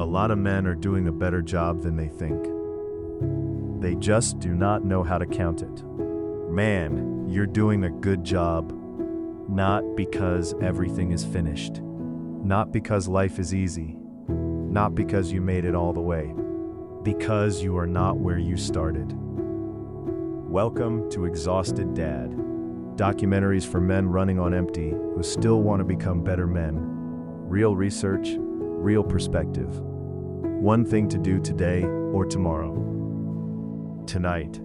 lot of men are doing a better job than they think. They just do not know how to count it. Man, you're doing a good job. Not because everything is finished. Not because life is easy. Not because you made it all the way. Because you are not where you started. Welcome to Exhausted Dad. Documentaries for men running on empty who still want to become better men. Real research, real perspective. One thing to do today or tomorrow. Tonight.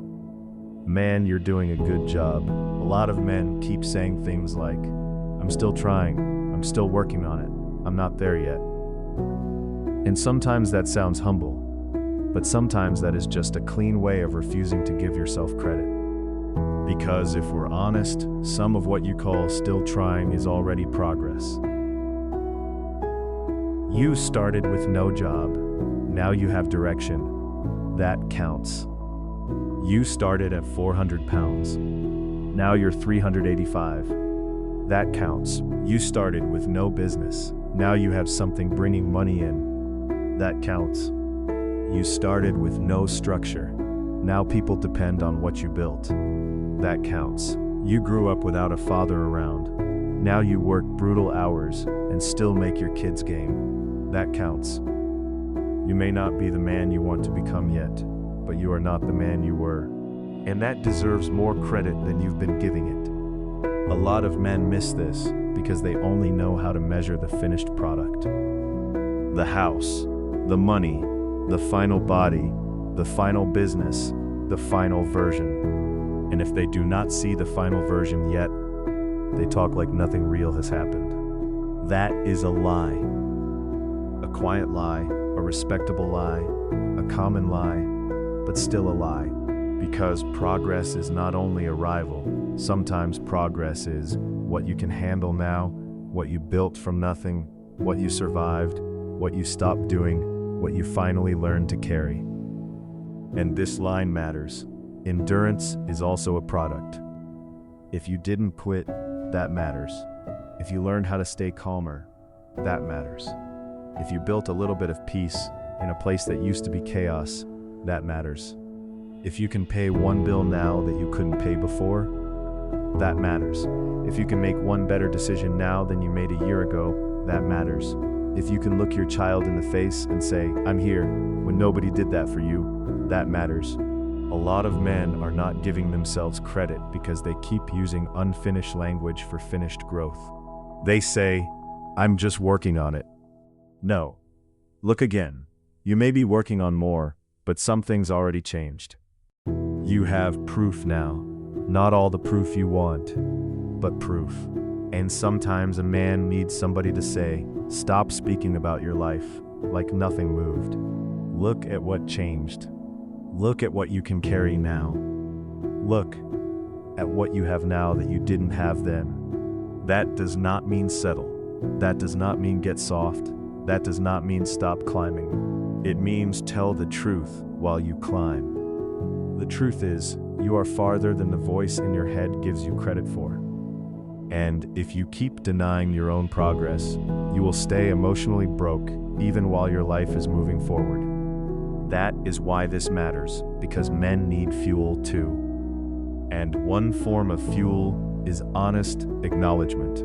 Man, you're doing a good job. A lot of men keep saying things like, I'm still trying, I'm still working on it, I'm not there yet. And sometimes that sounds humble, but sometimes that is just a clean way of refusing to give yourself credit. Because if we're honest, some of what you call still trying is already progress. You started with no job. Now you have direction. That counts. You started at 400 pounds. Now you're 385. That counts. You started with no business. Now you have something bringing money in. That counts. You started with no structure. Now people depend on what you built. That counts. You grew up without a father around. Now you work brutal hours and still make your kids game. That counts. You may not be the man you want to become yet, but you are not the man you were. And that deserves more credit than you've been giving it. A lot of men miss this because they only know how to measure the finished product. The house, the money, the final body, the final business, the final version. And if they do not see the final version yet, they talk like nothing real has happened. That is a lie. A quiet lie, a respectable lie, a common lie, but still a lie. Because progress is not only arrival, sometimes progress is what you can handle now, what you built from nothing, what you survived, what you stopped doing, what you finally learned to carry. And this line matters. Endurance is also a product. If you didn't quit, that matters. If you learned how to stay calmer, that matters. If you built a little bit of peace in a place that used to be chaos, that matters. If you can pay one bill now that you couldn't pay before, that matters. If you can make one better decision now than you made a year ago, that matters. If you can look your child in the face and say, I'm here, when nobody did that for you, that matters. A lot of men are not giving themselves credit because they keep using unfinished language for finished growth. They say, I'm just working on it. No. Look again. You may be working on more, but something's already changed. You have proof now. Not all the proof you want, but proof. And sometimes a man needs somebody to say, stop speaking about your life like nothing moved. Look at what changed. Look at what you can carry now. Look at what you have now that you didn't have then. That does not mean settle. That does not mean get soft. That does not mean stop climbing. It means tell the truth while you climb. The truth is, you are farther than the voice in your head gives you credit for. And if you keep denying your own progress, you will stay emotionally broke even while your life is moving forward. That is why this matters, because men need fuel too. And one form of fuel is honest acknowledgement.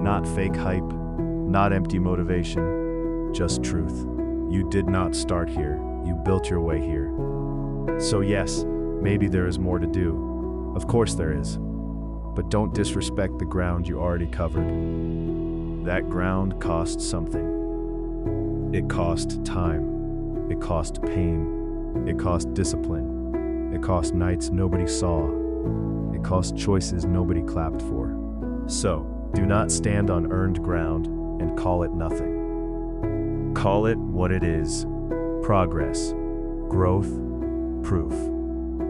Not fake hype, not empty motivation, just truth. You did not start here, you built your way here. So yes, maybe there is more to do. Of course there is. But don't disrespect the ground you already covered. That ground cost something. It cost time. It cost pain. It cost discipline. It cost nights nobody saw. It cost choices nobody clapped for. So, do not stand on earned ground and call it nothing. Call it what it is. Progress. Growth. Proof.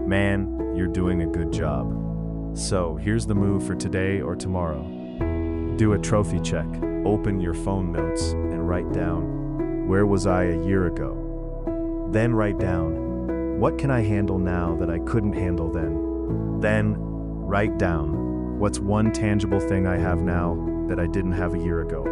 Man, you're doing a good job. So, here's the move for today or tomorrow. Do a trophy check. Open your phone notes and write down, where was I a year ago? Then write down, what can I handle now that I couldn't handle then? Then write down, what's one tangible thing I have now that I didn't have a year ago?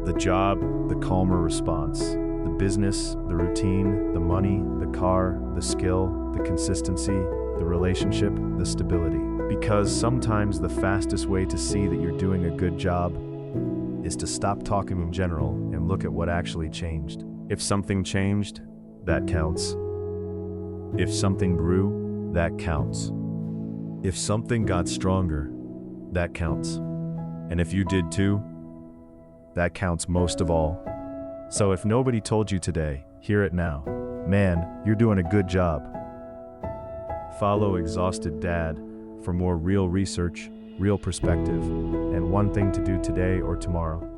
The job, the calmer response. The business, the routine, the money, the car, the skill, the consistency, the relationship, the stability. Because sometimes the fastest way to see that you're doing a good job is to stop talking in general and look at what actually changed. If something changed, that counts. If something grew, that counts. If something got stronger, that counts. And if you did too, that counts most of all. So if nobody told you today, hear it now. Man, you're doing a good job. Follow Exhausted Dad for more real research, real perspective, and one thing to do today or tomorrow.